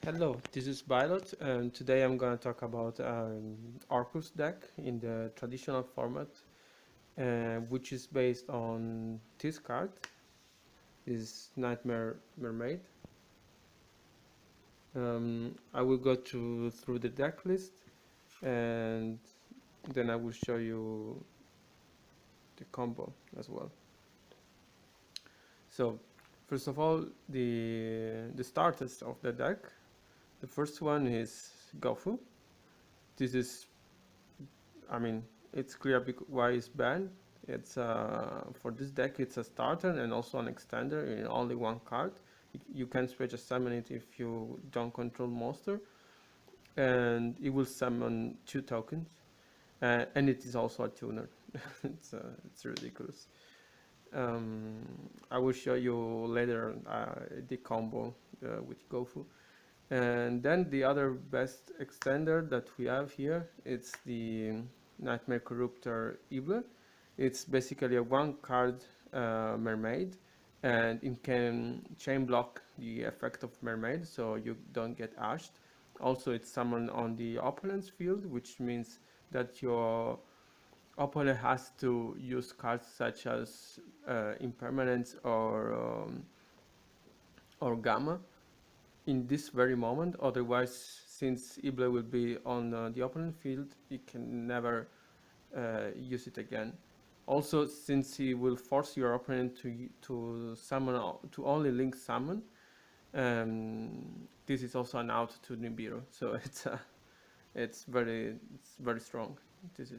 Hello, this is Bylot, and today I'm going to talk about Orcust deck in the traditional format, which is based on this card, is Nightmare Mermaid. I will go through the deck list, and then I will show you the combo as well. So, first of all, the starters of the deck. The first one is Gofu. This is I mean, it's clear why it's banned. It's for this deck, it's a starter and also an extender in only one card. You can just summon it if you don't control monster, and it will summon 2 tokens, and it is also a tuner. It's ridiculous. I will show you later the combo with Gofu. And then the other best extender that we have here, it's the Nightmare Corruptor Yugioh. It's basically a one card Mermaid, and it can chain block the effect of Mermaid, so you don't get ashed. Also, it's summoned on the opponent's field, which means that your opponent has to use cards such as Impermanence or Gamma in this very moment. Otherwise, since Ibla will be on the opponent field, he can never use it again. Also, since he will force your opponent to summon to only link summon, this is also an out to Nibiru. So it's very strong. This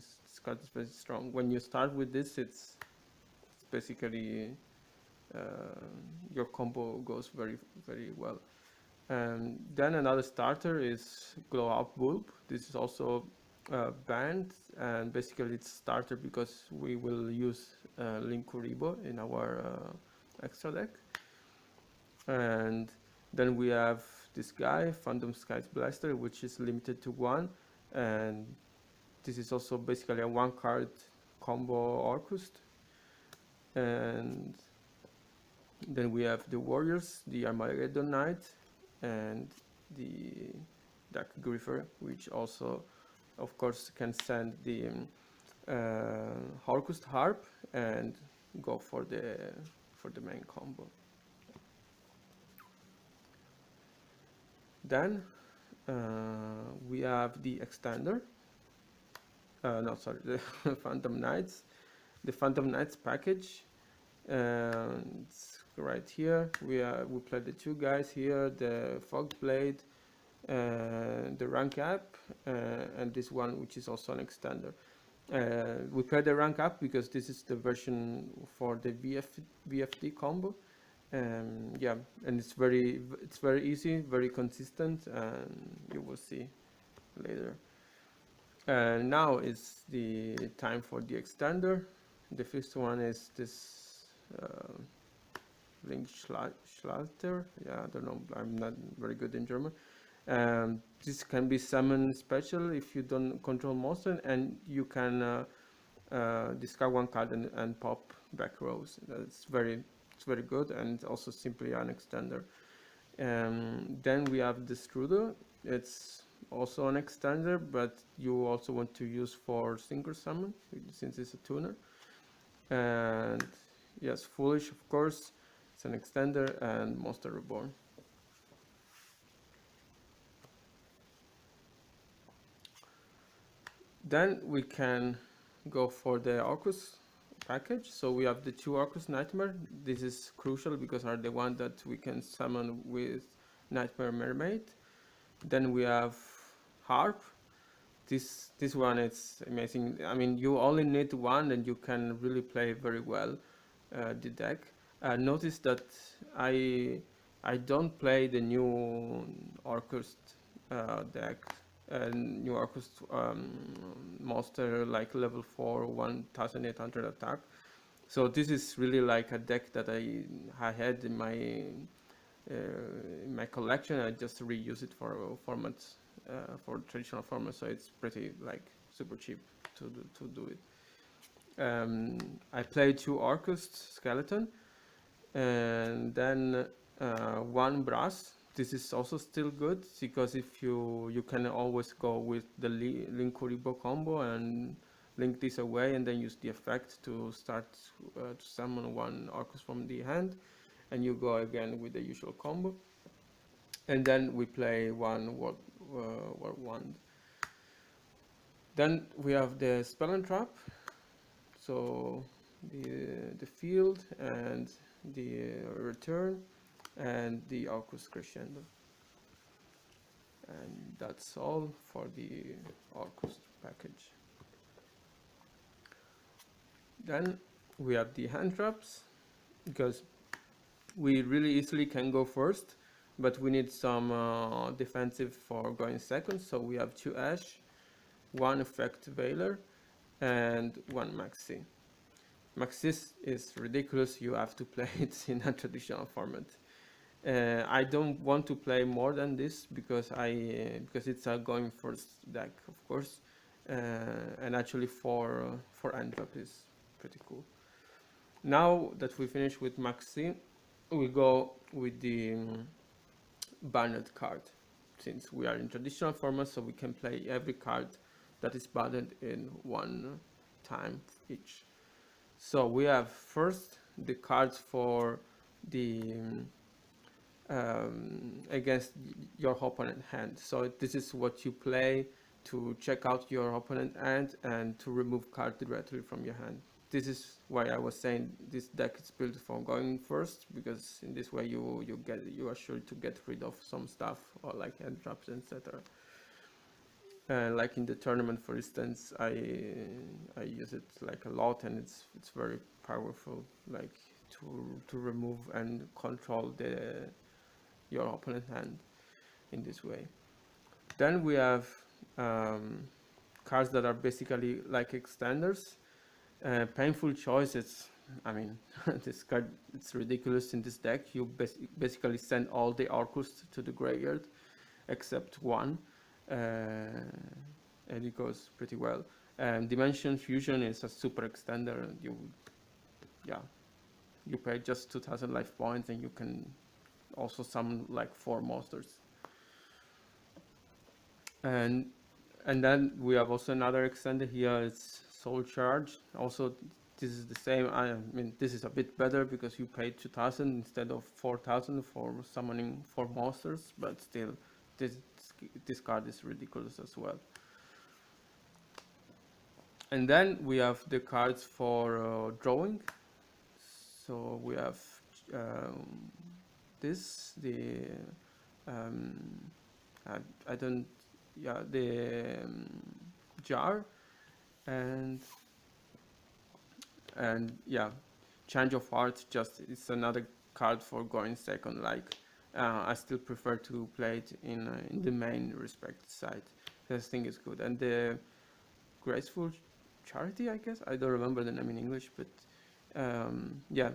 card is very strong. When you start with this, it's basically your combo goes very well. Then another starter is Glow Up Bulb. This is also banned, and basically it's starter because we will use Link Kuribo in our extra deck. And then we have this guy, Phantom Skies Blaster, which is limited to 1, and this is also basically a 1-card combo Orcust. And then we have the Warriors, the Armageddon Knight, and the Dark Griffer, which also, of course, can send the Orcust Harp and go for the main combo. Then we have the extender. No, sorry, the Phantom Knights. The Phantom Knights package. It's right here. We play the 2 guys here, the Fog Blade, the rank up, and this one, which is also an extender. We play the rank up because this is the version for the V.F.D combo. Yeah, and it's very easy, very consistent, and you will see later. Now is the time for the extender. The first one is this Link Schalter. Yeah, I don't know. I'm not very good in German. This can be summoned special if you don't control monster, and you can discard 1 card and pop back rows. It's very good, and also simply an extender. Then we have the Struder. It's also an extender, but you also want to use for Synchro Summon since it's a tuner. And yes, Foolish, of course, it's an extender, and Monster Reborn. Then we can go for the Orcus package. So we have the 2 Orcus Nightmare. This is crucial because are the one that we can summon with Nightmare Mermaid. Then we have Harp. This one is amazing. I mean, you only need 1 and you can really play very well the deck. Notice that I don't play the new Orcust deck, new Orcust monster like level 4 1800 attack. So this is really like a deck that I had in my collection. I just reuse it for formats, for traditional formats, so it's pretty like super cheap to do it. I played 2 Orcust Skeleton, and then 1 Brass. this is also still good, because if you can always go with the link Kuribo combo and link this away and then use the effect to start to summon one Orcust from the hand, and you go again with the usual combo, and then we play one War Wand. Then we have the Spell and Trap, so the field and the return and the Orcust Crescendo. And that's all for the Orcust package. Then we have the hand traps, because we really easily can go first, but we need some defensive for going second. So we have 2 Ash, 1 Effect Veiler, and 1 Maxi. Maxis is ridiculous, you have to play it in a traditional format. I don't want to play more than this because it's a going first deck, of course, and actually for end trap is pretty cool. Now that we finish with Maxi, we go with the banned card, since we are in traditional format, so we can play every card that is banned in one time each. So we have first the cards for the against your opponent hand. So this is what you play to check out your opponent hand and to remove card directly from your hand. This is why I was saying this deck is built for going first, because in this way you are sure to get rid of some stuff, or like hand traps, etc. Like in the tournament, for instance, I use it like a lot, and it's very powerful, like to remove and control your opponent hand in this way. Then we have cards that are basically like extenders. Painful choices. I mean, this card, it's ridiculous in this deck. You basically send all the Orcust to the graveyard except one, and it goes pretty well. Dimension Fusion is a super extender, and you pay just 2000 life points and you can also summon like 4 monsters. And then we have also another extender here, it's Soul Charge. Also this is the same. I mean, this is a bit better because you pay 2000 instead of 4000 for summoning 4 monsters, but still this card is ridiculous as well. And then we have the cards for drawing. So we have this, the jar, and yeah, Change of Heart. Just it's another card for going second. Like I still prefer to play it in the main respect side. This thing is good. And the Graceful Charity, I guess, I don't remember the name in English, but yeah,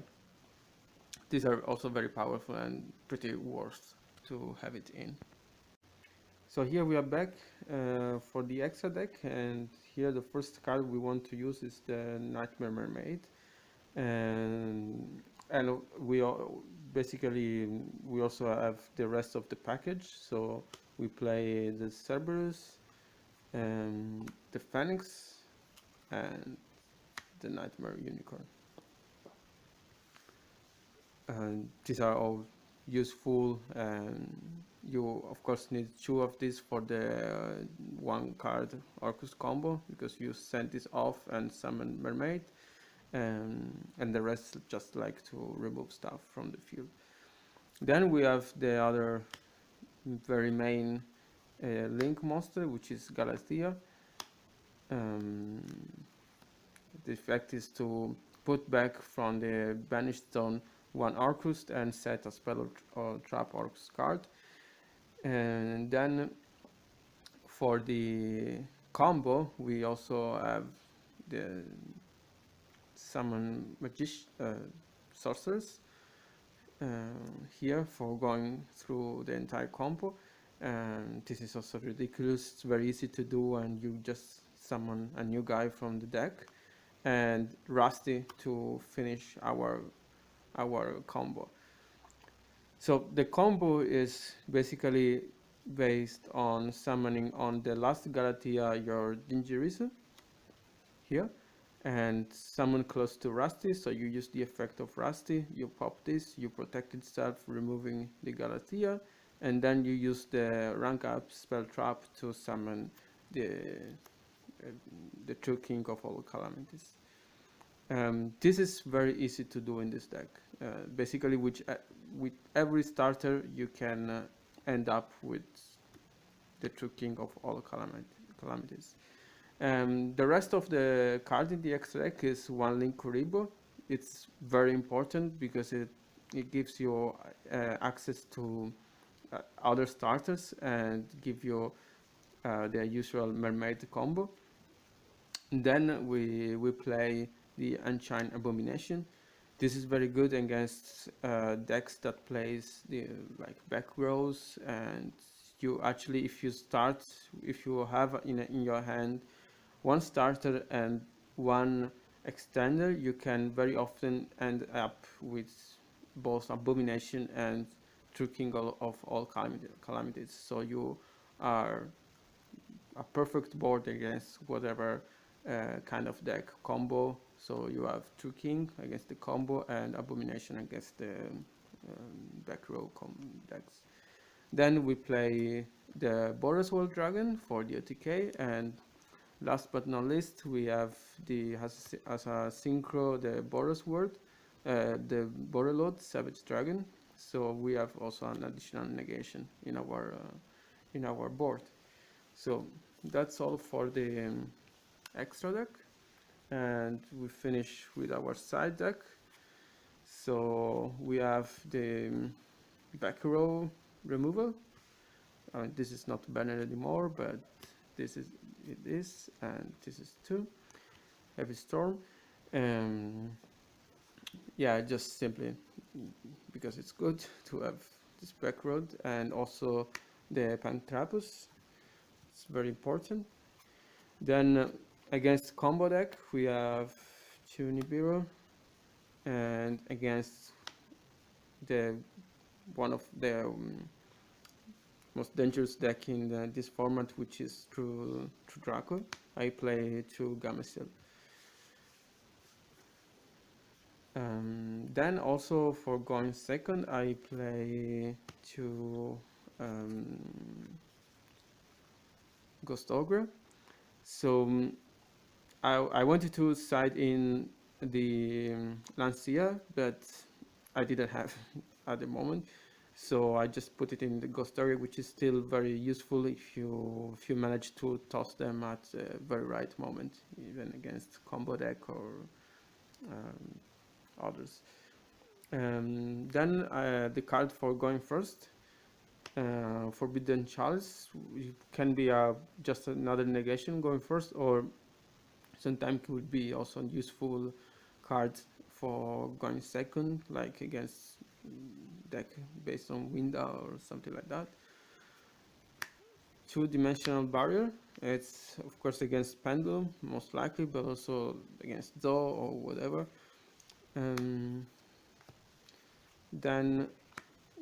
these are also very powerful and pretty worth to have it in. So here we are back for the extra deck, and here the first card we want to use is the Nightmare Mermaid, and we basically we also have the rest of the package. So we play the Cerberus, and the Phoenix, and the Nightmare Unicorn. And these are all useful, and you of course need 2 of these for the 1 card Orcust combo, because you send this off and summon Mermaid, and the rest just like to remove stuff from the field. Then we have the other very main link monster, which is Galatea. The effect is to put back from the banished zone 1 Orcust and set a spell or trap Orcust card. And then for the combo, we also have the summon sorcerers here for going through the entire combo. And this is also ridiculous. It's very easy to do, and you just summon a new guy from the deck, and Rusty to finish our combo. So the combo is basically based on summoning on the last Galatea your Dingirisa here, and summon close to Rusty, so you use the effect of Rusty, you pop this, you protect itself, removing the Galatea, and then you use the rank up spell trap to summon the uh, the true king of all calamities. This is very easy to do in this deck. Basically, with every starter, you can end up with the true king of all calamities. The rest of the card in the extra deck is one link Kuribo. It's very important because it gives you access to other starters and give you the usual Mermaid combo. And then we play the Unchained Abomination. This is very good against decks that plays the like back rows, and you actually, if you have in your hand one starter and one extender, you can very often end up with both Abomination and True King of all calamities. So you are a perfect board against whatever kind of deck combo. So you have True King against the combo and Abomination against the back row decks. Then we play the Boros World Dragon for the OTK, and last but not least, we have as a synchro the Boros World, the Borrelot Savage Dragon. So we have also an additional negation in our board. So that's all for the extra deck, and we finish with our side deck. So we have the back row removal. This is not banned anymore, but it is, and this is too. Heavy Storm. Yeah, just simply because it's good to have this back road, and also the Pantrapus. It's very important. Then against combo deck we have two Nibiru, and against the one of the most dangerous deck in this format, which is True Draco, I play True Gameciel. Then also for going second, I play two Ghost Ogre. So I wanted to side in the Lancia, but I didn't have at the moment. So I just put it in the Ghost Ogre, which is still very useful if you manage to toss them at the very right moment, even against combo deck or others. Then the card for going first, Forbidden Chalice, can be just another negation going first, or sometimes it would be also a useful card for going second, like against deck based on Winda or something like that. Two-dimensional barrier, it's of course against Pendulum most likely, but also against Do or whatever. Then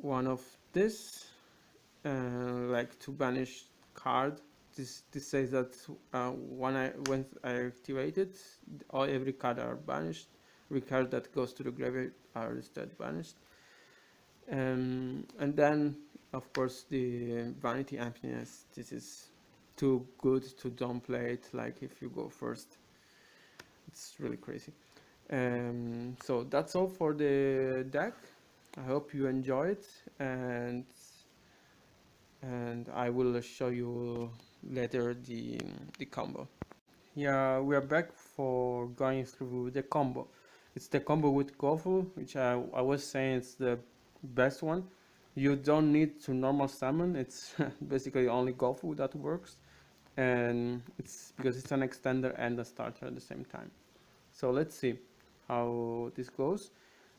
one of this, like to banish card. This says that when I activate it, every card are banished. Every card that goes to the graveyard are instead banished. And then of course the Vanity Emptiness. This is too good to don't play it. Like if you go first, it's really crazy. So that's all for the deck. I hope you enjoy it, and I will show you later the combo. Yeah, we are back for going through the combo. It's the combo with Gofu, which I was saying it's the best one. You don't need to normal summon, it's basically only Gofu that works, and it's because it's an extender and a starter at the same time. So let's see how this goes.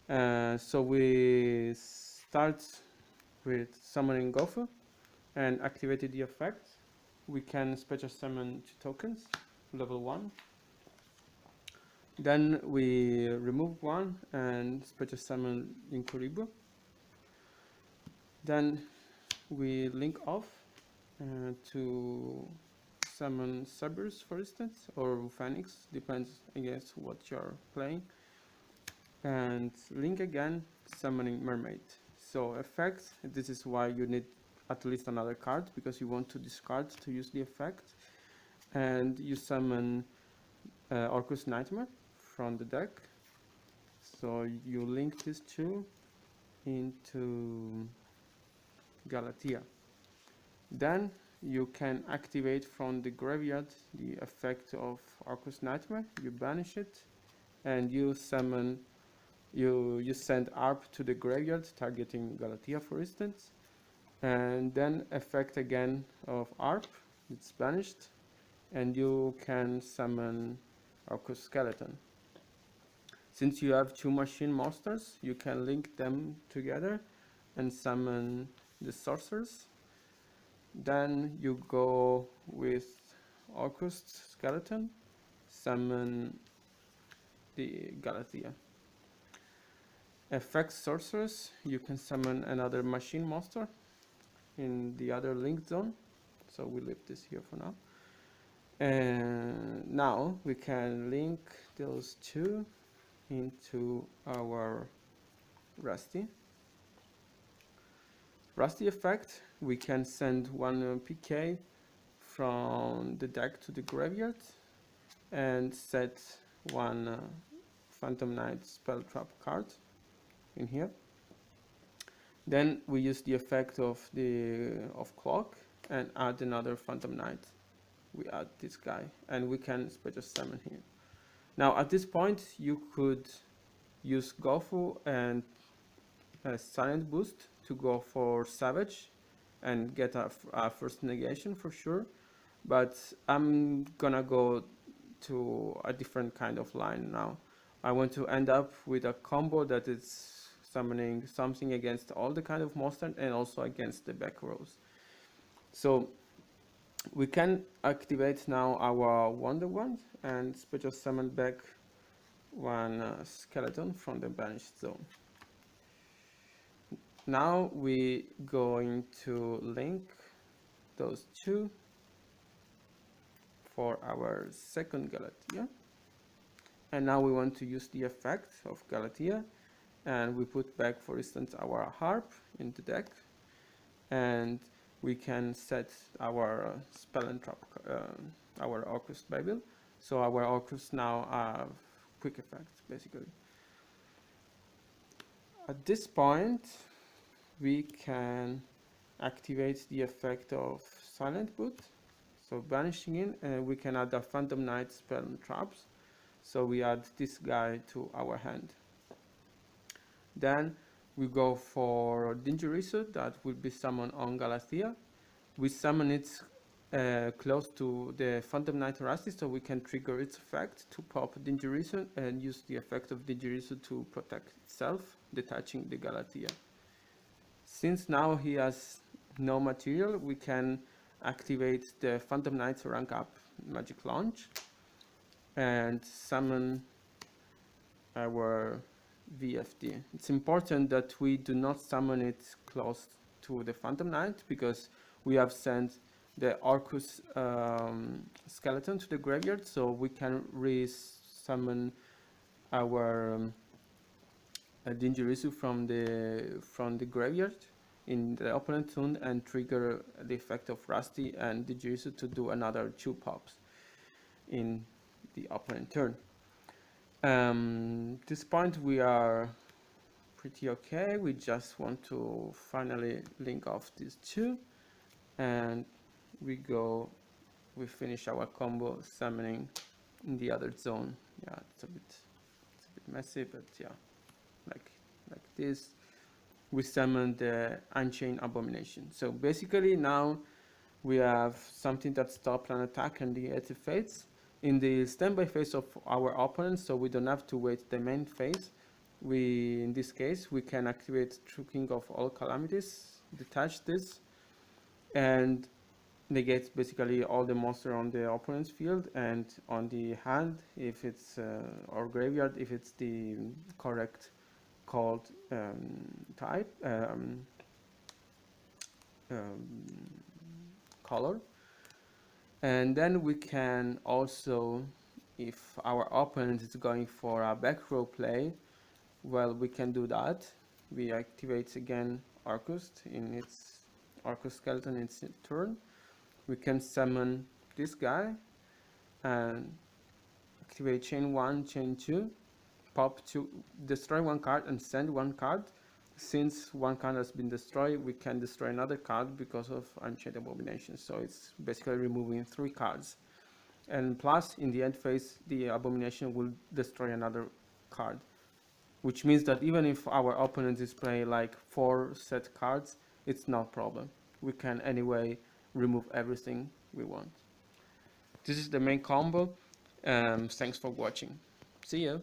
So we start with summoning Gofu and activated the effect. We can special summon 2 tokens, level 1. Then we remove 1 and special summon Inkuribo. Then we link off to summon Cerberus, for instance, or Phoenix, depends, I guess, what you're playing. And link again, summoning Mermaid. So effect, this is why you need at least another card, because you want to discard to use the effect. And you summon Orcust Nightmare from the deck. So you link these two into Galatea. Then you can activate from the graveyard the effect of Orcust Nightmare. You banish it, and you summon. You send ARP to the graveyard, targeting Galatea, for instance, and then effect again of ARP. It's banished, and you can summon Orcust Skeleton. Since you have two machine monsters, you can link them together and summon the sorcerers. Then you go with Orcust Skeleton, summon the Galatea. Effect sorcerers, you can summon another machine monster in the other linked zone. So we leave this here for now. And now we can link those two into our Rusty. Rusty effect, we can send one PK from the deck to the graveyard and set one Phantom Knight spell trap card in here. Then we use the effect of clock and add another Phantom Knight. We add this guy, and we can special summon him. Now at this point you could use Gofu and Silent Boost to go for Savage and get a first negation for sure, but I'm gonna go to a different kind of line now. I want to end up with a combo that is summoning something against all the kind of monster and also against the back rows. So we can activate now our Wonder Wand and special summon back one skeleton from the banished zone. Now we going to link those two for our second Galatea. And now we want to use the effect of Galatea, and we put back, for instance, our harp in the deck, and we can set our spell and trap, our Orcust Babel. So our Orcust now have quick effects, basically. At this point, we can activate the effect of Silent Boot. So banishing in, and we can add a Phantom Knight spell and traps. So we add this guy to our hand. Then we go for Dingirisu, that will be summoned on Galatea. We summon it close to the Phantom Knight Rusty, so we can trigger its effect to pop Dingirisu and use the effect of Dingirisu to protect itself, detaching the Galatea. Since now he has no material, we can activate the Phantom Knight's rank up magic launch and summon our V.F.D. It's important that we do not summon it close to the Phantom Knight, because we have sent the Orcust skeleton to the graveyard, so we can re-summon our Dingirisu from the graveyard in the opponent turn and trigger the effect of Rusty and Dingirisu to do another 2 pops in the opponent turn. This point we are pretty okay. We just want to finally link off these two, and we finish our combo summoning in the other zone. Yeah, it's a bit messy, but yeah, like this. We summon the Unchained Abomination. So basically now we have something that stops an attack and the active phase in the standby phase of our opponent, so we don't have to wait the main phase. In this case, we can activate True King of all Calamities, detach this, and negate basically all the monster on the opponent's field and on the hand, if it's or graveyard, if it's the correct called type color. And then we can also, if our opponent is going for a back row play, well, we can do that. We activate again Orcust in its Orcust skeleton in its turn. We can summon this guy and activate chain 1, chain 2, pop 2, destroy one card and send one card. Since one card has been destroyed, we can destroy another card because of Unchained Abomination. So it's basically removing 3 cards. And plus, in the end phase, the Abomination will destroy another card. Which means that even if our opponent is playing like 4 set cards, it's no problem. We can anyway remove everything we want. This is the main combo. Thanks for watching. See ya.